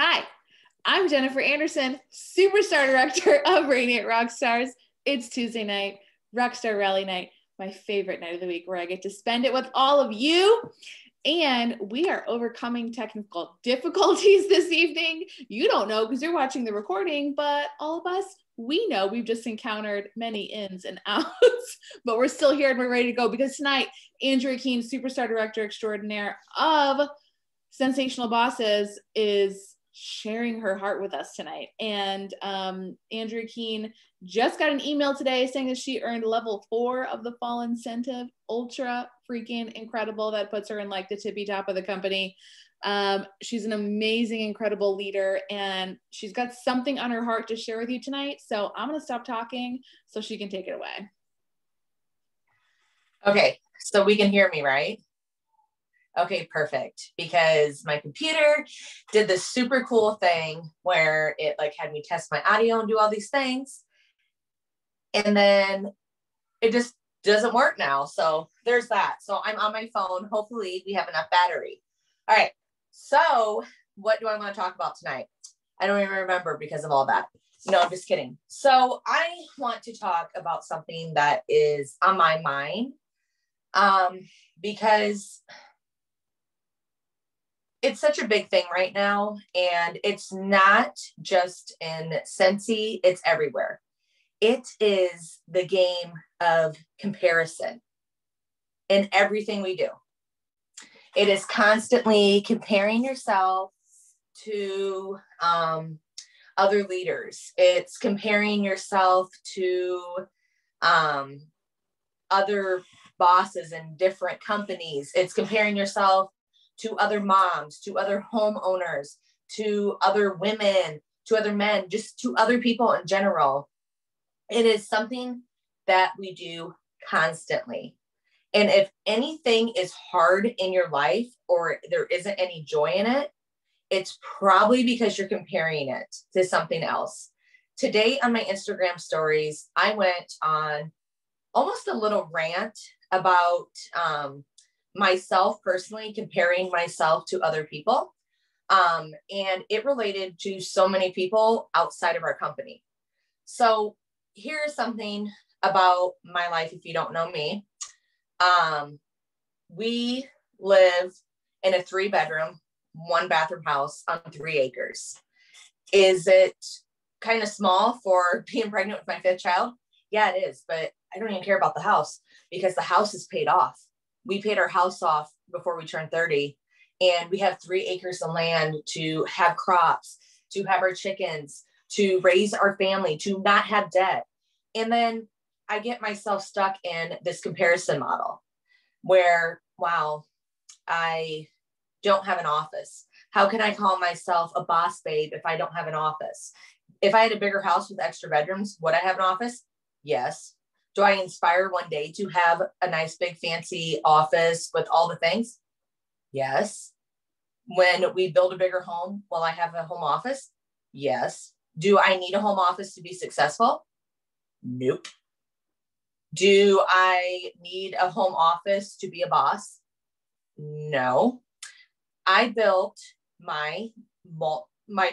Hi, I'm Jennifer Anderson, Superstar Director of Radiant Rockstars. It's Tuesday night, Rockstar Rally Night, my favorite night of the week where I get to spend it with all of you. And we are overcoming technical difficulties this evening. You don't know because you're watching the recording, but all of us, we know we've just encountered many ins and outs, but we're still here and we're ready to go because tonight, Andrea Kuehn, Superstar Director Extraordinaire of Sensational Bosses, is sharing her heart with us tonight. And Andrea Kuehn just got an email today saying that she earned level 4 of the fall incentive. Ultra freaking incredible. That puts her in like the tippy top of the company. She's an amazing, incredible leader, and she's got something on her heart to share with you tonight. So I'm going to stop talking so she can take it away. Okay, so we can hear me, right? Okay, perfect. Because my computer did this super cool thing where it like had me test my audio and do all these things. And then it just doesn't work now. So there's that. So I'm on my phone. Hopefully we have enough battery. All right. So what do I want to talk about tonight? I don't even remember because of all that. No, I'm just kidding. So I want to talk about something that is on my mind because it's such a big thing right now, and it's not just in Scentsy, it's everywhere. It is the game of comparison in everything we do. It is constantly comparing yourself to other leaders. It's comparing yourself to other bosses in different companies. It's comparing yourself to other moms, to other homeowners, to other women, to other men, just to other people in general. It is something that we do constantly. And if anything is hard in your life or there isn't any joy in it, it's probably because you're comparing it to something else. Today on my Instagram stories, I went on almost a little rant about myself personally, comparing myself to other people. And it related to so many people outside of our company. So here's something about my life if you don't know me. We live in a 3-bedroom, 1-bathroom house on 3 acres. Is it kind of small for being pregnant with my 5th child? Yeah, it is, but I don't even care about the house because the house is paid off. We paid our house off before we turned 30, and we have 3 acres of land to have crops, to have our chickens, to raise our family, to not have debt. And then I get myself stuck in this comparison model where, wow, I don't have an office. How can I call myself a boss babe if I don't have an office? If I had a bigger house with extra bedrooms, would I have an office? Yes. Do I inspire one day to have a nice, big, fancy office with all the things? Yes. When we build a bigger home, will I have a home office? Yes. Do I need a home office to be successful? Nope. Do I need a home office to be a boss? No. I built my $1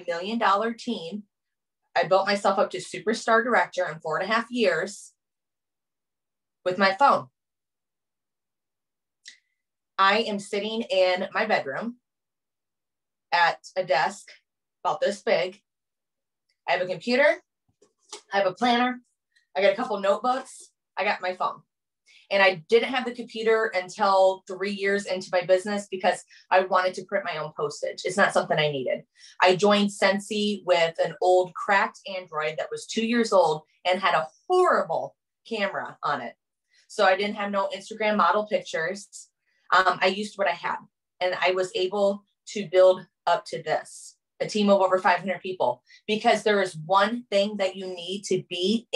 million team. I built myself up to Superstar Director in 4.5 years with my phone. I am sitting in my bedroom at a desk about this big. I have a computer. I have a planner. I got a couple notebooks. I got my phone. And I didn't have the computer until 3 years into my business because I wanted to print my own postage. It's not something I needed. I joined Scentsy with an old cracked Android that was 2 years old and had a horrible camera on it. So I didn't have no Instagram model pictures. I used what I had, and I was able to build up to this, a team of over 500 people, because there is one thing that you need to be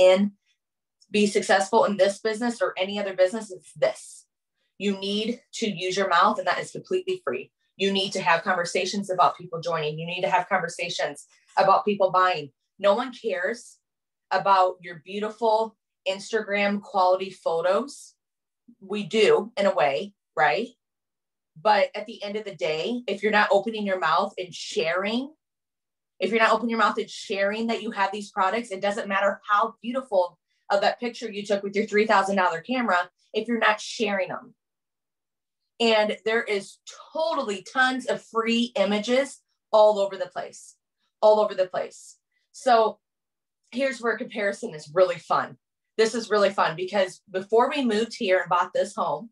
successful in this business or any other business. It's this. You need to use your mouth, and that is completely free. You need to have conversations about people joining. You need to have conversations about people buying. No one cares about your beautiful Instagram quality photos. We do in a way, right? But at the end of the day, if you're not opening your mouth and sharing If you're not opening your mouth and sharing that you have these products, it doesn't matter how beautiful of that picture you took with your $3,000 camera if you're not sharing them. And there is totally tons of free images all over the place, all over the place. So here's where comparison is really fun. This is really fun because before we moved here and bought this home,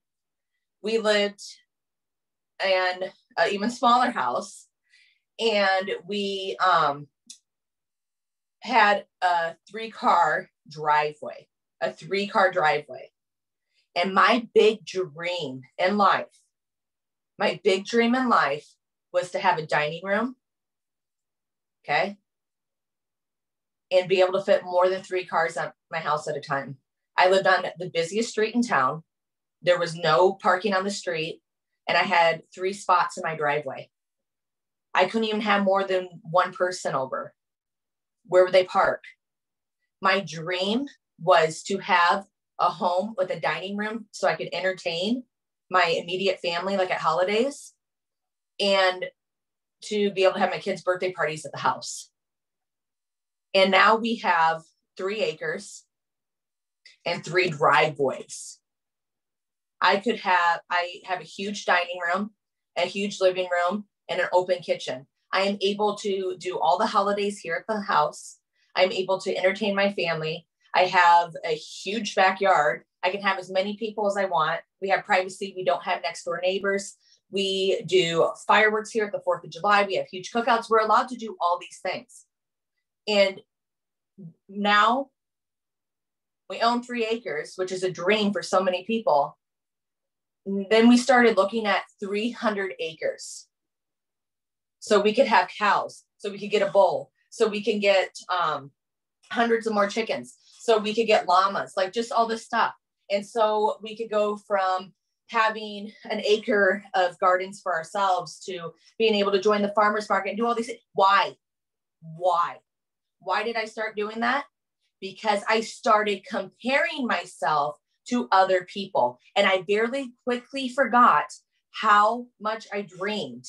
we lived in an even smaller house, and we had a three-car driveway. And my big dream in life was to have a dining room, okay, and be able to fit more than 3 cars on my house at a time. I lived on the busiest street in town. There was no parking on the street, and I had 3 spots in my driveway. I couldn't even have more than 1 person over. Where would they park? My dream was to have a home with a dining room so I could entertain my immediate family, like at holidays, and to be able to have my kids' birthday parties at the house. And now we have 3 acres and 3 driveways. I have a huge dining room, a huge living room, and an open kitchen. I am able to do all the holidays here at the house. I'm able to entertain my family. I have a huge backyard. I can have as many people as I want. We have privacy. We don't have next door neighbors. We do fireworks here at the 4th of July. We have huge cookouts. We're allowed to do all these things. And now we own 3 acres, which is a dream for so many people. Then we started looking at 300 acres. So we could have cows, so we could get a bull, so we can get hundreds of more chickens, so we could get llamas, like just all this stuff. And so we could go from having an acre of gardens for ourselves to being able to join the farmers market and do all these things. Why did I start doing that? Because I started comparing myself to other people. And I very quickly forgot how much I dreamed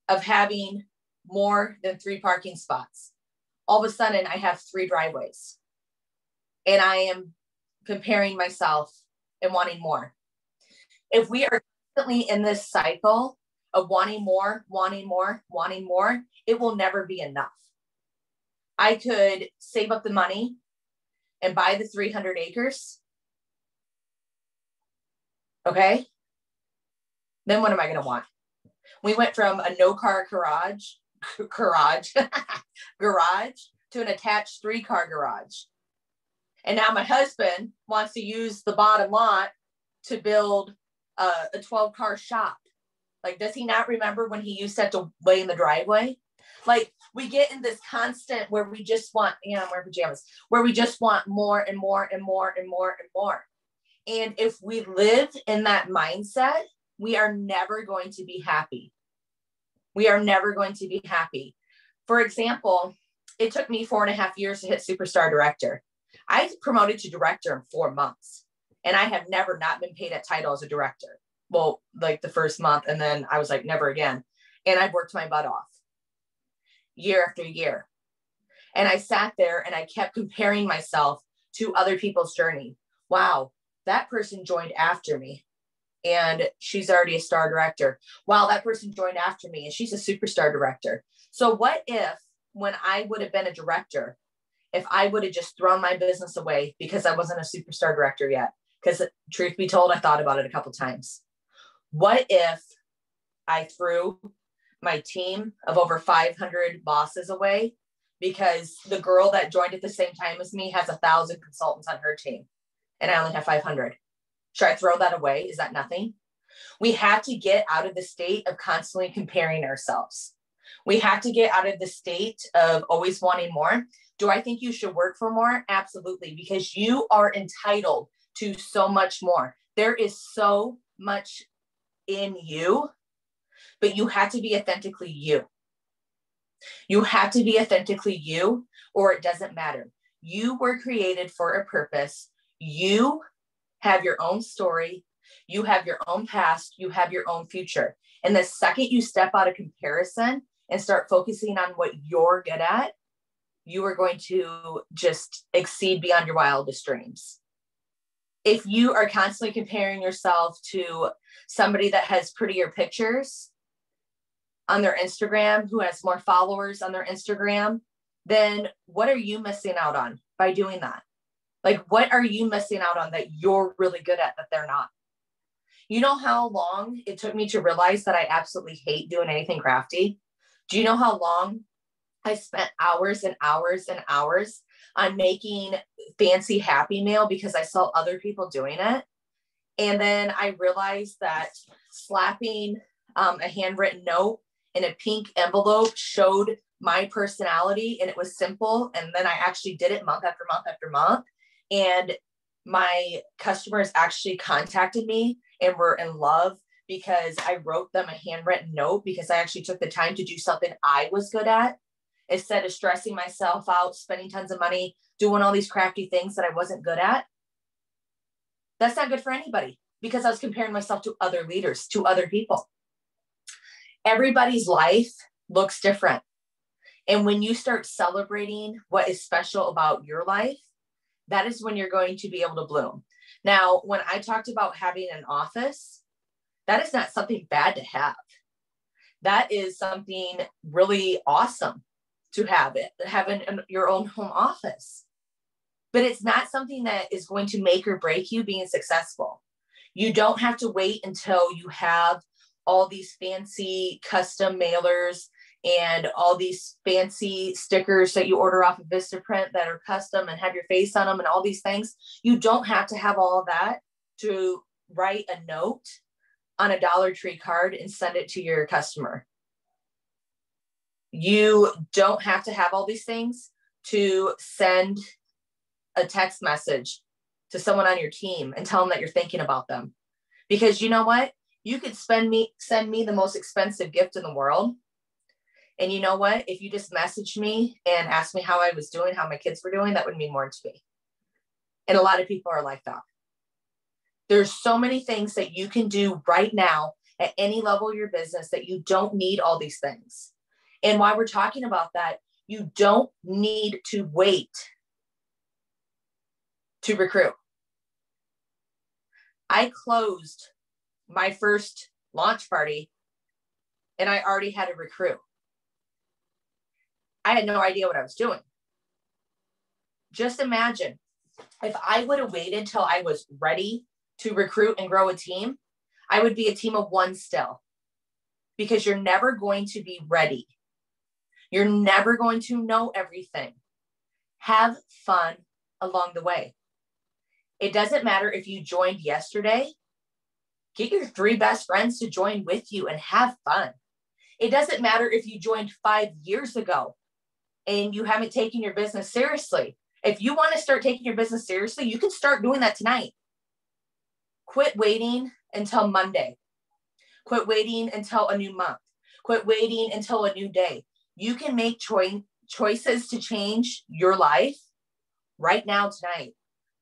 of having more than 3 parking spots. All of a sudden, I have 3 driveways. And I am comparing myself and wanting more. If we are constantly in this cycle of wanting more, it will never be enough. I could save up the money and buy the 300 acres. Okay. Then what am I going to want? We went from a no-car garage to an attached 3-car garage. And now my husband wants to use the bottom lot to build a 12-car shop. Like, does he not remember when he used to have to lay in the driveway? Like, we get in this constant where we just want, I'm wearing pajamas, where we just want more and more and more and more and more. And if we live in that mindset, we are never going to be happy. We are never going to be happy. For example, it took me 4.5 years to hit superstar director. I promoted to director in 4 months, and I have never not been paid at title as a director. Well, like the first month, and then I was like, never again. And I've worked my butt off year after year. And I sat there and I kept comparing myself to other people's journey. Wow, that person joined after me, and she's already a star director. Wow, that person joined after me, and she's a superstar director. So what if, when I would have been a director, if I would have just thrown my business away because I wasn't a superstar director yet? Because truth be told, I thought about it a couple times. What if I threw my team of over 500 bosses away because the girl that joined at the same time as me has 1,000 consultants on her team, and I only have 500? Should I throw that away? Is that nothing? We have to get out of the state of constantly comparing ourselves. We have to get out of the state of always wanting more. Do I think you should work for more? Absolutely, because you are entitled to so much more. There is so much in you, but you have to be authentically you. You have to be authentically you, or it doesn't matter. You were created for a purpose. You have your own story. You have your own past. You have your own future. And the second you step out of comparison and start focusing on what you're good at, you are going to just exceed beyond your wildest dreams. If you are constantly comparing yourself to somebody that has prettier pictures on their Instagram, who has more followers on their Instagram, then what are you missing out on by doing that? Like, what are you missing out on that you're really good at that they're not? You know how long it took me to realize that I absolutely hate doing anything crafty? Do you know how long I spent hours and hours and hours on making fancy Happy Meal because I saw other people doing it? And then I realized that slapping a handwritten note in a pink envelope showed my personality, and it was simple. And then I actually did it month after month after month. And my customers actually contacted me and were in love because I wrote them a handwritten note, because I actually took the time to do something I was good at instead of stressing myself out, spending tons of money, doing all these crafty things that I wasn't good at. That's not good for anybody, because I was comparing myself to other leaders, to other people. Everybody's life looks different. And when you start celebrating what is special about your life, that is when you're going to be able to bloom. Now, when I talked about having an office, that is not something bad to have. That is something really awesome to have it, having your own home office. But it's not something that is going to make or break you being successful. You don't have to wait until you have all these fancy custom mailers and all these fancy stickers that you order off of Vistaprint that are custom and have your face on them and all these things. You don't have to have all of that to write a note on a Dollar Tree card and send it to your customer. You don't have to have all these things to send a text message to someone on your team and tell them that you're thinking about them. Because you know what? You could send me the most expensive gift in the world. And you know what? If you just messaged me and asked me how I was doing, how my kids were doing, that would mean more to me. And a lot of people are like that. There's so many things that you can do right now at any level of your business that you don't need all these things. And while we're talking about that, you don't need to wait to recruit. I closed my first launch party and I already had a recruit. I had no idea what I was doing. Just imagine if I would have waited till I was ready to recruit and grow a team, I would be a team of one still, because you're never going to be ready. You're never going to know everything. Have fun along the way. It doesn't matter if you joined yesterday. Get your 3 best friends to join with you and have fun. It doesn't matter if you joined 5 years ago and you haven't taken your business seriously. If you want to start taking your business seriously, you can start doing that tonight. Quit waiting until Monday. Quit waiting until a new month. Quit waiting until a new day. You can make choices to change your life right now, tonight.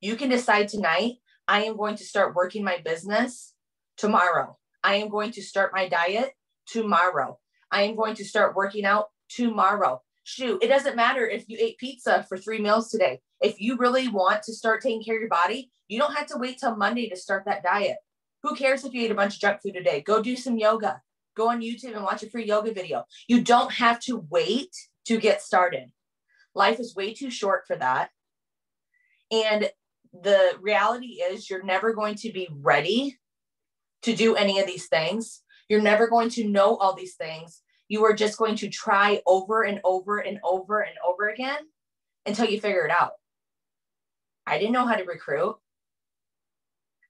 You can decide tonight, I am going to start working my business tomorrow. I am going to start my diet tomorrow. I am going to start working out tomorrow. Shoot, it doesn't matter if you ate pizza for 3 meals today. If you really want to start taking care of your body, you don't have to wait till Monday to start that diet. Who cares if you ate a bunch of junk food today? Go do some yoga. Go on YouTube and watch a free yoga video. You don't have to wait to get started. Life is way too short for that. And the reality is you're never going to be ready to do any of these things. You're never going to know all these things. You are just going to try over and over and over and over again until you figure it out. I didn't know how to recruit.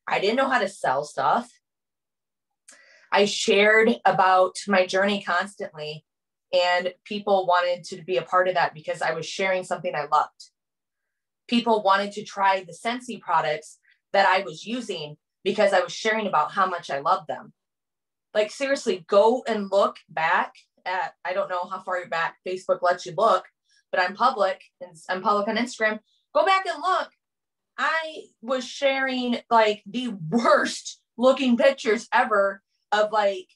I didn't know how to sell stuff. I shared about my journey constantly, and people wanted to be a part of that because I was sharing something I loved. People wanted to try the Scentsy products that I was using because I was sharing about how much I loved them. Like, seriously, go and look back at, I don't know how far back Facebook lets you look, but I'm public, and I'm public on Instagram. Go back and look. I was sharing like the worst looking pictures ever of like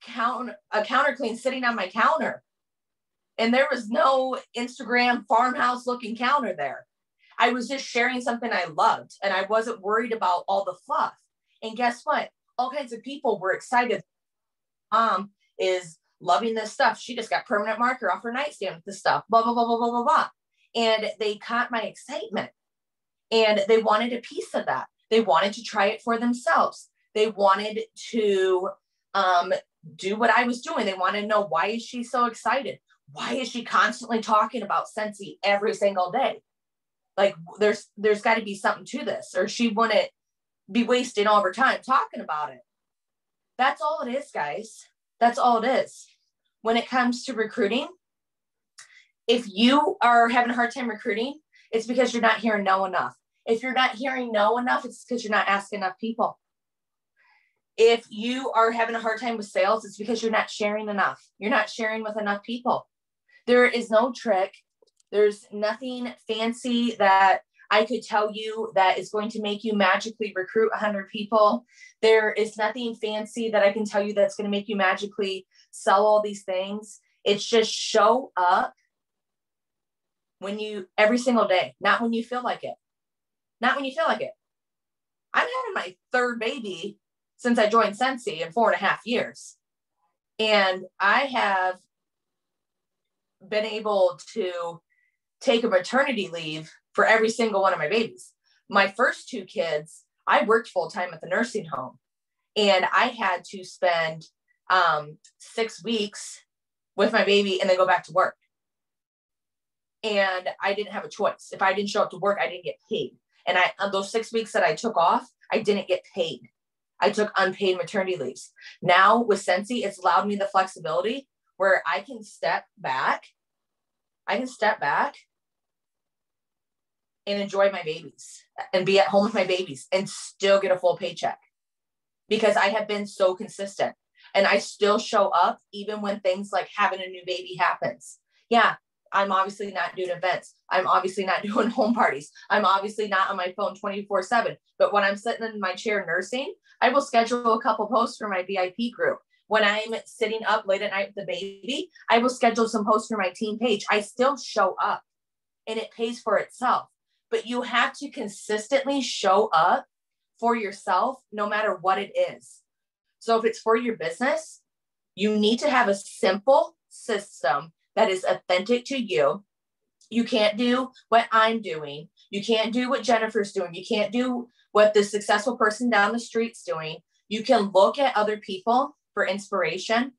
counter clean sitting on my counter. And there was no Instagram farmhouse looking counter there. I was just sharing something I loved, and I wasn't worried about all the fluff. And guess what? All kinds of people were excited. Mom is loving this stuff. She just got permanent marker off her nightstand with this stuff, blah, blah, blah, blah, blah, blah, blah. And they caught my excitement, and they wanted a piece of that. They wanted to try it for themselves. They wanted to do what I was doing. They wanted to know, why is she so excited? Why is she constantly talking about Scentsy every single day? Like, there's got to be something to this, or she wouldn't be wasting all of her time talking about it. That's all it is, guys. That's all it is. When it comes to recruiting, if you are having a hard time recruiting, it's because you're not hearing no enough. If you're not hearing no enough, it's because you're not asking enough people. If you are having a hard time with sales, it's because you're not sharing enough. You're not sharing with enough people. There is no trick. There's nothing fancy that I could tell you that is going to make you magically recruit 100 people. There is nothing fancy that I can tell you that's going to make you magically sell all these things. It's just show up every single day, not when you feel like it. Not when you feel like it. I'm having my third baby since I joined Scentsy in 4.5 years. And I have been able to take a maternity leave for every single one of my babies. My first 2 kids, I worked full time at the nursing home, and I had to spend 6 weeks with my baby and then go back to work. And I didn't have a choice. If I didn't show up to work, I didn't get paid. And those 6 weeks that I took off, I didn't get paid. I took unpaid maternity leaves. Now with Scentsy, it's allowed me the flexibility where I can step back. And enjoy my babies and be at home with my babies and still get a full paycheck, because I have been so consistent and I still show up even when things like having a new baby happens. Yeah, I'm obviously not doing events. I'm obviously not doing home parties. I'm obviously not on my phone 24/7. But when I'm sitting in my chair nursing, I will schedule a couple posts for my VIP group. When I'm sitting up late at night with the baby, I will schedule some posts for my team page. I still show up, and it pays for itself. But you have to consistently show up for yourself, no matter what it is. So if it's for your business, you need to have a simple system that is authentic to you. You can't do what I'm doing. You can't do what Jennifer's doing. You can't do what the successful person down the street's doing. You can look at other people for inspiration.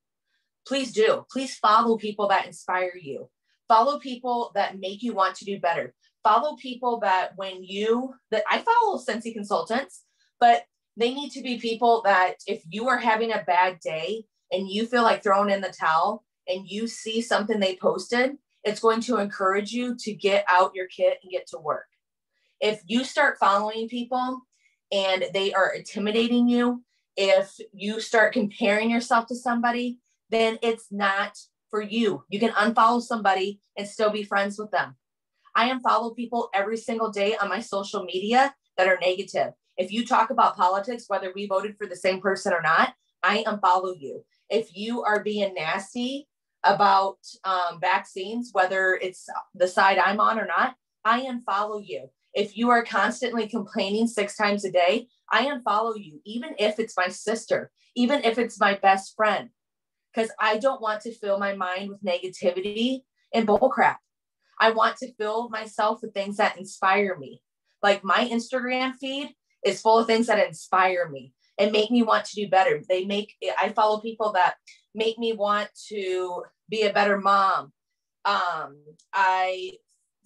Please do. Please follow people that inspire you. Follow people that make you want to do better. Follow people that I follow Scentsy consultants, but they need to be people that if you are having a bad day and you feel like throwing in the towel and you see something they posted, it's going to encourage you to get out your kit and get to work. If you start following people and they are intimidating you, if you start comparing yourself to somebody, then it's not for you. You can unfollow somebody and still be friends with them. I unfollow people every single day on my social media that are negative. If you talk about politics, whether we voted for the same person or not, I unfollow you. If you are being nasty about vaccines, whether it's the side I'm on or not, I unfollow you. If you are constantly complaining 6 times a day, I unfollow you, even if it's my sister, even if it's my best friend, because I don't want to fill my mind with negativity and bullcrap. I want to fill myself with things that inspire me. Like my Instagram feed is full of things that inspire me and make me want to do better. I follow people that make me want to be a better mom. I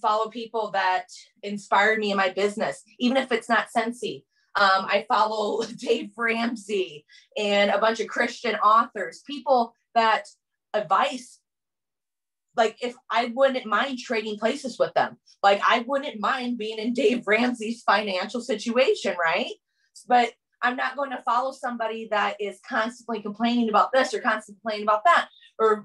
follow people that inspire me in my business, even if it's not Scentsy. I follow Dave Ramsey and a bunch of Christian authors, people that advice. Like if I wouldn't mind trading places with them, like I wouldn't mind being in Dave Ramsey's financial situation, right? But I'm not going to follow somebody that is constantly complaining about this or constantly complaining about that, or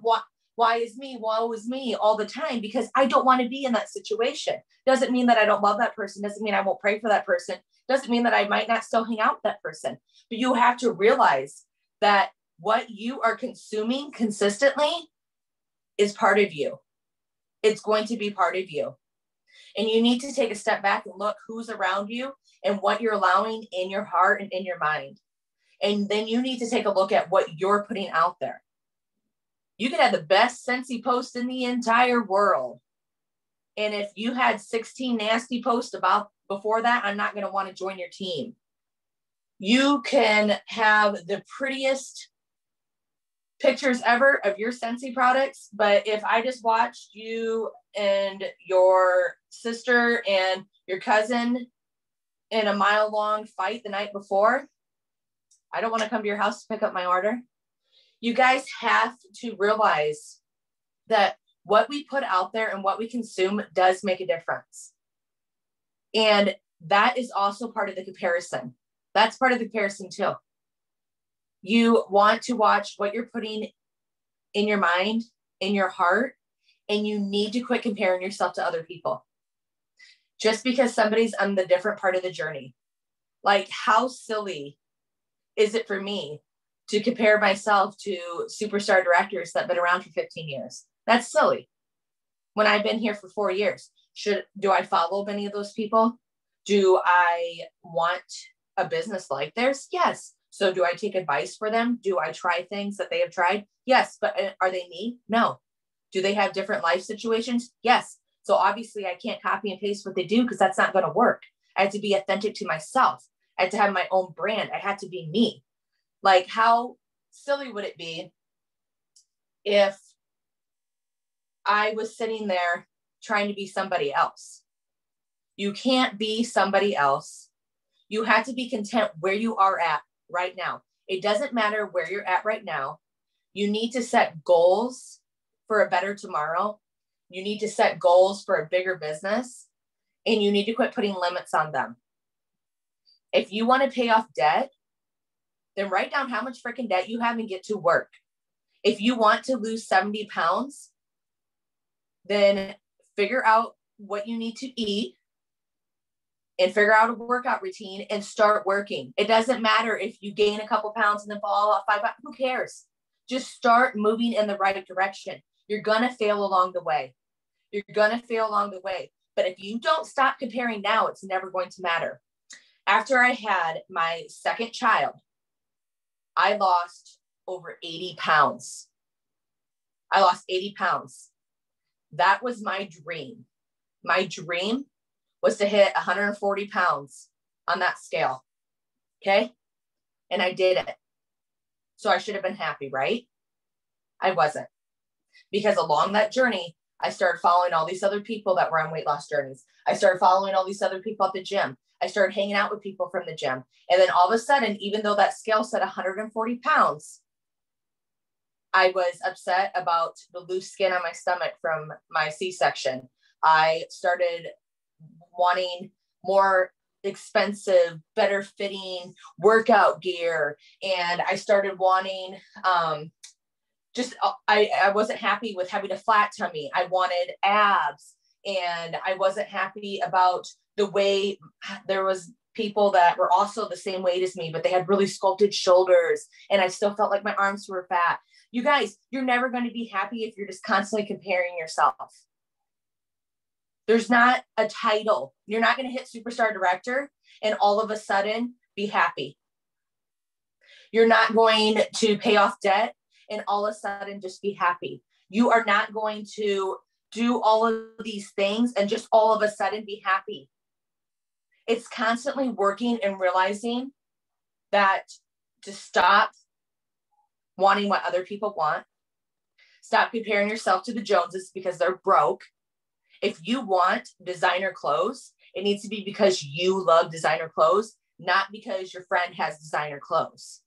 why is me, woe is me all the time, because I don't want to be in that situation. Doesn't mean that I don't love that person. Doesn't mean I won't pray for that person. Doesn't mean that I might not still hang out with that person. But you have to realize that what you are consuming consistently is part of you. It's going to be part of you. And you need to take a step back and look who's around you and what you're allowing in your heart and in your mind. And then you need to take a look at what you're putting out there. You could have the best Scentsy post in the entire world. And if you had 16 nasty posts about before that, I'm not going to want to join your team. You can have the prettiest pictures ever of your Scentsy products, but if I just watched you and your sister and your cousin in a mile-long fight the night before, I don't want to come to your house to pick up my order. You guys have to realize that what we put out there and what we consume does make a difference. And that is also part of the comparison. That's part of the comparison too. You want to watch what you're putting in your mind, in your heart, and you need to quit comparing yourself to other people. Just because somebody's on the different part of the journey. Like, how silly is it for me to compare myself to superstar directors that have been around for 15 years? That's silly. When I've been here for 4 years, do I follow many of those people? Do I want a business like theirs? Yes. So do I take advice for them? Do I try things that they have tried? Yes. But are they me? No. Do they have different life situations? Yes. So obviously I can't copy and paste what they do because that's not going to work. I had to be authentic to myself. I had to have my own brand. I had to be me. Like, how silly would it be if I was sitting there trying to be somebody else? You can't be somebody else. You have to be content where you are at right now. It doesn't matter where you're at right now. You need to set goals for a better tomorrow. You need to set goals for a bigger business, and you need to quit putting limits on them. If you want to pay off debt, then write down how much freaking debt you have and get to work. If you want to lose 70 pounds, then figure out what you need to eat and figure out a workout routine and start working. It doesn't matter if you gain a couple pounds and then fall off 5 pounds. Who cares? Just start moving in the right direction. You're going to fail along the way. You're going to fail along the way. But if you don't stop comparing now, it's never going to matter. After I had my second child, I lost over 80 pounds. I lost 80 pounds. That was my dream. My dream was to hit 140 pounds on that scale. Okay. And I did it. So I should have been happy, right? I wasn't. Because along that journey, I started following all these other people that were on weight loss journeys. I started following all these other people at the gym. I started hanging out with people from the gym. And then all of a sudden, even though that scale said 140 pounds, I was upset about the loose skin on my stomach from my C-section. I started wanting more expensive, better fitting workout gear. And I started wanting, I wasn't happy with having a flat tummy. I wanted abs, and I wasn't happy about the way there was people that were also the same weight as me, but they had really sculpted shoulders, and I still felt like my arms were fat. You guys, you're never going to be happy if you're just constantly comparing yourself. There's not a title. You're not going to hit superstar director and all of a sudden be happy. You're not going to pay off debt and all of a sudden just be happy. You are not going to do all of these things and just all of a sudden be happy. It's constantly working and realizing that to stop wanting what other people want. Stop comparing yourself to the Joneses because they're broke. If you want designer clothes, it needs to be because you love designer clothes, not because your friend has designer clothes.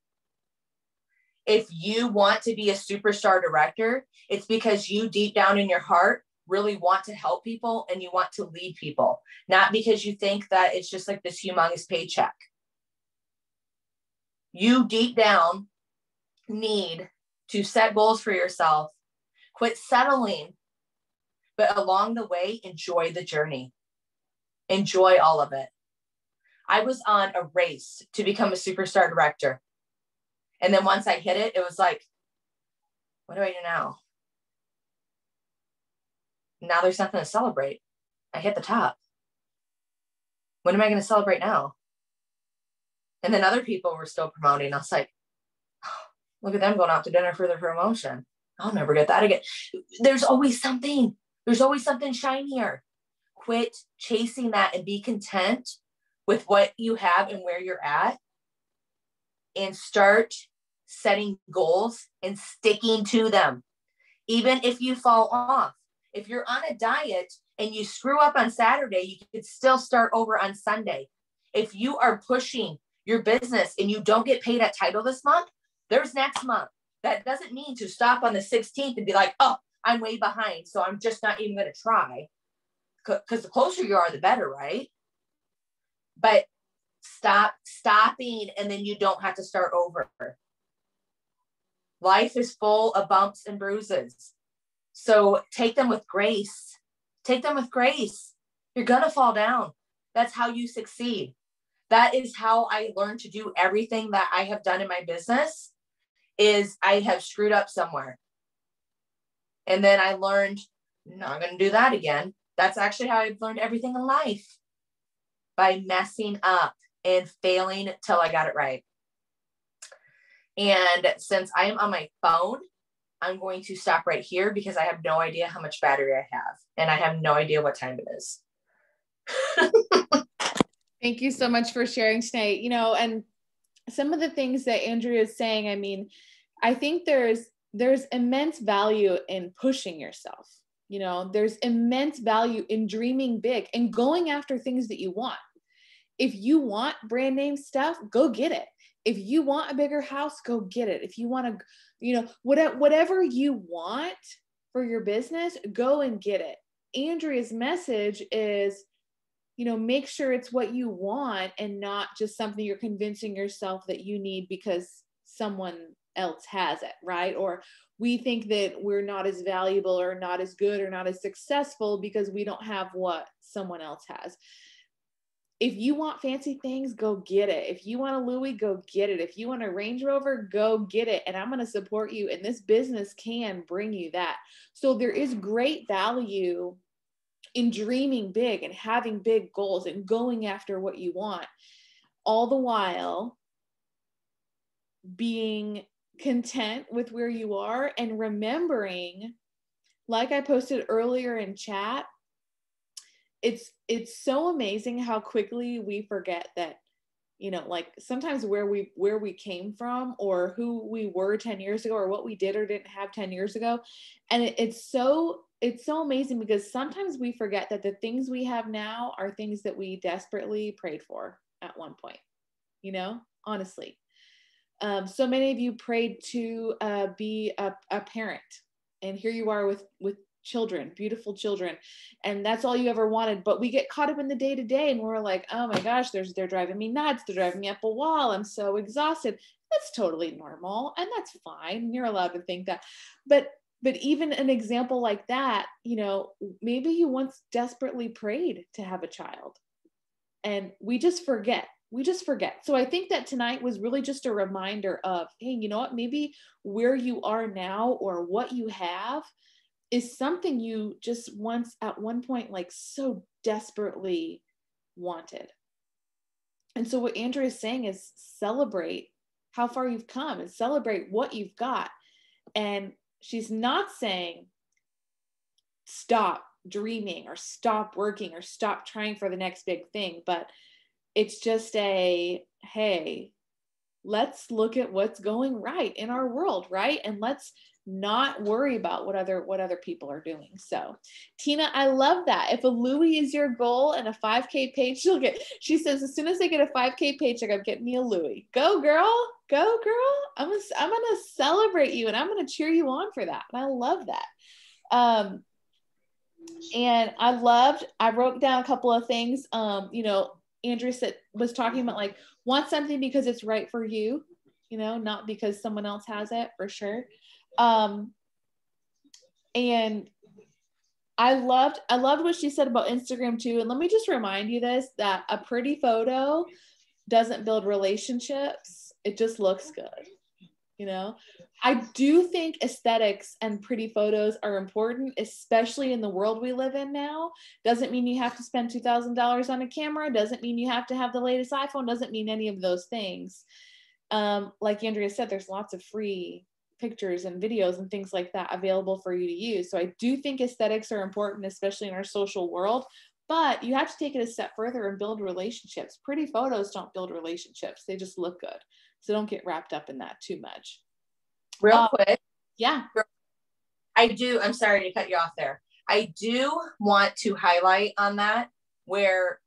If you want to be a superstar director, it's because you deep down in your heart really want to help people and you want to lead people, not because you think that it's just like this humongous paycheck. You deep down need to set goals for yourself, quit settling, but along the way, enjoy the journey. Enjoy all of it. I was on a race to become a superstar director. And then once I hit it, it was like, what do I do now? Now there's nothing to celebrate. I hit the top. What am I going to celebrate now? And then other people were still promoting. I was like, oh, look at them going out to dinner for their promotion. I'll never get that again. There's always something. There's always something shinier. Quit chasing that and be content with what you have and where you're at, and start setting goals and sticking to them. Even if you fall off, if you're on a diet and you screw up on Saturday, you could still start over on Sunday. If you are pushing your business and you don't get paid at title this month, there's next month. That doesn't mean to stop on the 16th and be like, oh, I'm way behind, so I'm just not even going to try. Because the closer you are, the better, right? But stopping, and then you don't have to start over. Life is full of bumps and bruises. So take them with grace. Take them with grace. You're going to fall down. That's how you succeed. That is how I learned to do everything that I have done in my business, is I have screwed up somewhere. And then I learned, I'm not going to do that again. That's actually how I've learned everything in life, by messing up and failing till I got it right. And since I am on my phone, I'm going to stop right here because I have no idea how much battery I have, and I have no idea what time it is. Thank you so much for sharing tonight. You know, and some of the things that Andrea is saying, I mean, I think there's immense value in pushing yourself. You know, there's immense value in dreaming big and going after things that you want. If you want brand name stuff, go get it. If you want a bigger house, go get it. If you want to, you know, whatever you want for your business, go and get it. Andrea's message is, you know, make sure it's what you want and not just something you're convincing yourself that you need because someone else has it, right? Or we think that we're not as valuable or not as good or not as successful because we don't have what someone else has. If you want fancy things, go get it. If you want a Louis, go get it. If you want a Range Rover, go get it. And I'm going to support you. And this business can bring you that. So there is great value in dreaming big and having big goals and going after what you want, all the while being content with where you are and remembering, like I posted earlier in chat, it's so amazing how quickly we forget that, you know, like sometimes where we came from or who we were 10 years ago or what we did or didn't have 10 years ago. And it's so amazing because sometimes we forget that the things we have now are things that we desperately prayed for at one point, you know, honestly. So many of you prayed to be a parent, and here you are with children, beautiful children, and that's all you ever wanted. But we get caught up in the day to day, and we're like, oh my gosh, they're driving me nuts. They're driving me up a wall. I'm so exhausted. That's totally normal, and that's fine. You're allowed to think that. But even an example like that, you know, maybe you once desperately prayed to have a child, and we just forget. So I think that tonight was really just a reminder of, hey, you know what, maybe where you are now or what you have is something you just once at one point, like so desperately wanted. And so what Andrea is saying is celebrate how far you've come and celebrate what you've got. And she's not saying stop dreaming or stop working or stop trying for the next big thing, but it's just hey, let's look at what's going right in our world, right? And let's not worry about what other people are doing. So Tina, I love that. If a Louis is your goal and a 5K page, she says, as soon as I get a 5K paycheck, I'm getting me a Louis. Go girl. I'm gonna celebrate you and I'm gonna cheer you on for that. And I love that. And I wrote down a couple of things. You know, Andrea was talking about like, want something because it's right for you, you know, not because someone else has it, for sure. And I loved what she said about Instagram too. And let me just remind you that a pretty photo doesn't build relationships. It just looks good. you know? I do think aesthetics and pretty photos are important, especially in the world we live in now. Doesn't mean you have to spend $2,000 on a camera. Doesn't mean you have to have the latest iPhone. Doesn't mean any of those things. Like Andrea said, there's lots of free pictures and videos and things like that available for you to use. So I do think aesthetics are important, especially in our social world, but you have to take it a step further and build relationships. Pretty photos don't build relationships. They just look good. So don't get wrapped up in that too much. Real quick. Yeah. I'm sorry to cut you off there. I do want to highlight on that where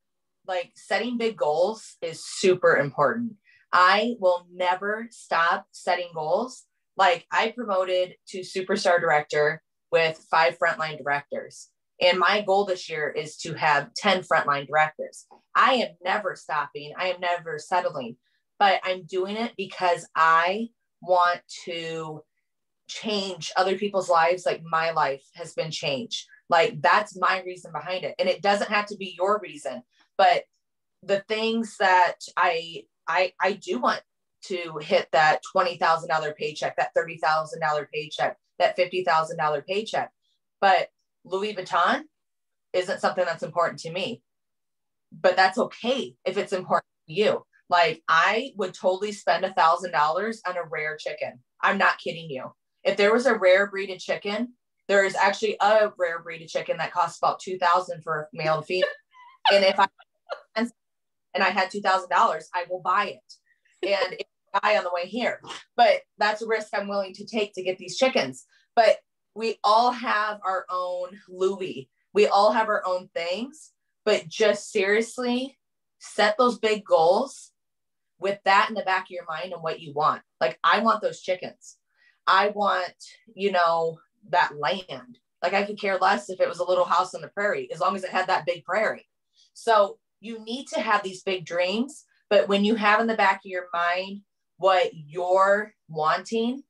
like setting big goals is super important. I will never stop setting goals. Like I promoted to superstar director with 5 frontline directors. And my goal this year is to have 10 frontline directors. I am never stopping. I am never settling, but I'm doing it because I want to change other people's lives. Like my life has been changed. Like that's my reason behind it. And it doesn't have to be your reason, but the things that I do want to hit that $20,000 paycheck, that $30,000 paycheck, that $50,000 paycheck. But Louis Vuitton isn't something that's important to me, but that's okay if it's important to you. Like I would totally spend $1,000 on a rare chicken. I'm not kidding you. If there was a rare breed of chicken, there is actually a rare breed of chicken that costs about $2,000 for a male and female. And if I had $2,000, I will buy it. And it's a guy on the way here, but that's a risk I'm willing to take to get these chickens. But we all have our own Louis. We all have our own things, but just seriously set those big goals with that in the back of your mind and what you want. Like I want those chickens. I want, that land. Like I could care less if it was a little house on the prairie, as long as it had that big prairie. So you need to have these big dreams, but when you have in the back of your mind what you're wanting,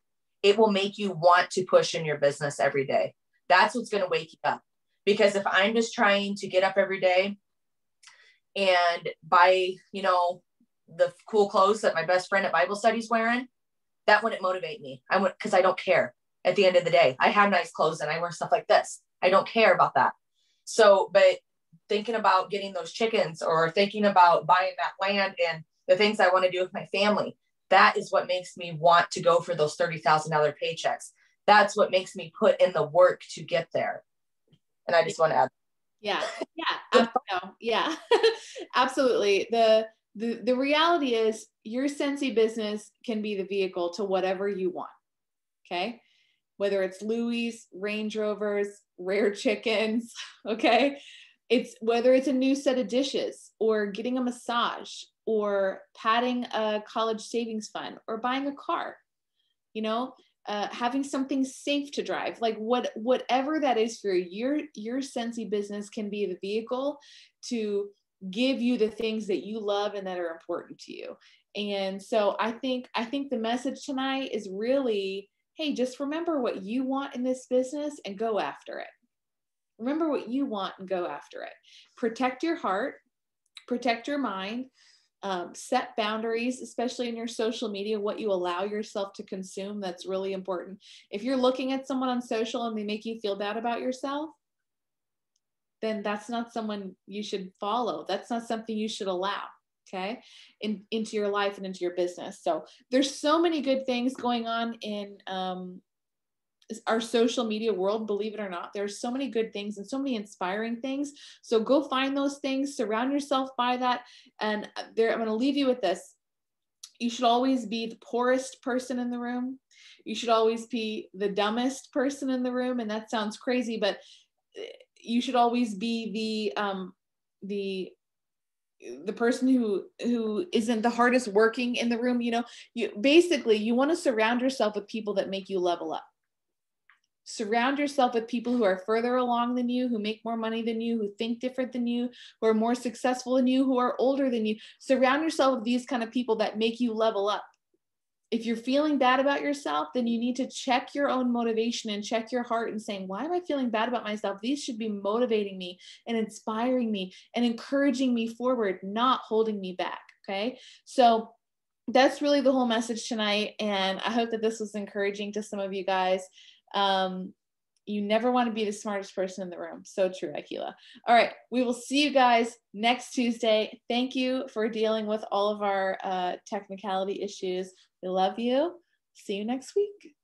it will make you want to push in your business every day. That's what's going to wake you up. Because if I'm just trying to get up every day and buy, the cool clothes that my best friend at Bible study is wearing, that wouldn't motivate me. Because I don't care. At the end of the day, I have nice clothes and I wear stuff like this. I don't care about that. So, but thinking about getting those chickens or thinking about buying that land and the things I want to do with my family, that is what makes me want to go for those $30,000 paychecks. That's what makes me put in the work to get there. And I just want to add. Yeah. Yeah. Absolutely. The reality is your Scentsy business can be the vehicle to whatever you want. Okay. Whether it's Louis, Range Rovers, rare chickens. Okay. It's whether it's a new set of dishes or getting a massage or padding a college savings fund or buying a car, having something safe to drive, like whatever that is for you, your Scentsy business can be the vehicle to give you the things that you love and that are important to you. And so I think the message tonight is really, hey, just remember what you want in this business and go after it. Remember what you want and go after it. Protect your heart, protect your mind, set boundaries, especially in your social media, what you allow yourself to consume. That's really important. If you're looking at someone on social and they make you feel bad about yourself, then that's not someone you should follow. That's not something you should allow. Okay. Into your life and into your business. So there's so many good things going on in, our social media world, believe it or not. There's so many good things and so many inspiring things. So go find those things, surround yourself by that. And I'm going to leave you with this. You should always be the poorest person in the room. You should always be the dumbest person in the room. And that sounds crazy, but you should always be the person who isn't the hardest working in the room. You want to surround yourself with people that make you level up. Surround yourself with people who are further along than you, who make more money than you, who think different than you, who are more successful than you, who are older than you. Surround yourself with these kind of people that make you level up. If you're feeling bad about yourself, then you need to check your own motivation and check your heart and saying, why am I feeling bad about myself? These should be motivating me and inspiring me and encouraging me forward, not holding me back. Okay. So that's really the whole message tonight. And I hope that this was encouraging to some of you guys. You never want to be the smartest person in the room. So true, Akila. All right. We will see you guys next Tuesday. Thank you for dealing with all of our technicality issues. We love you. See you next week.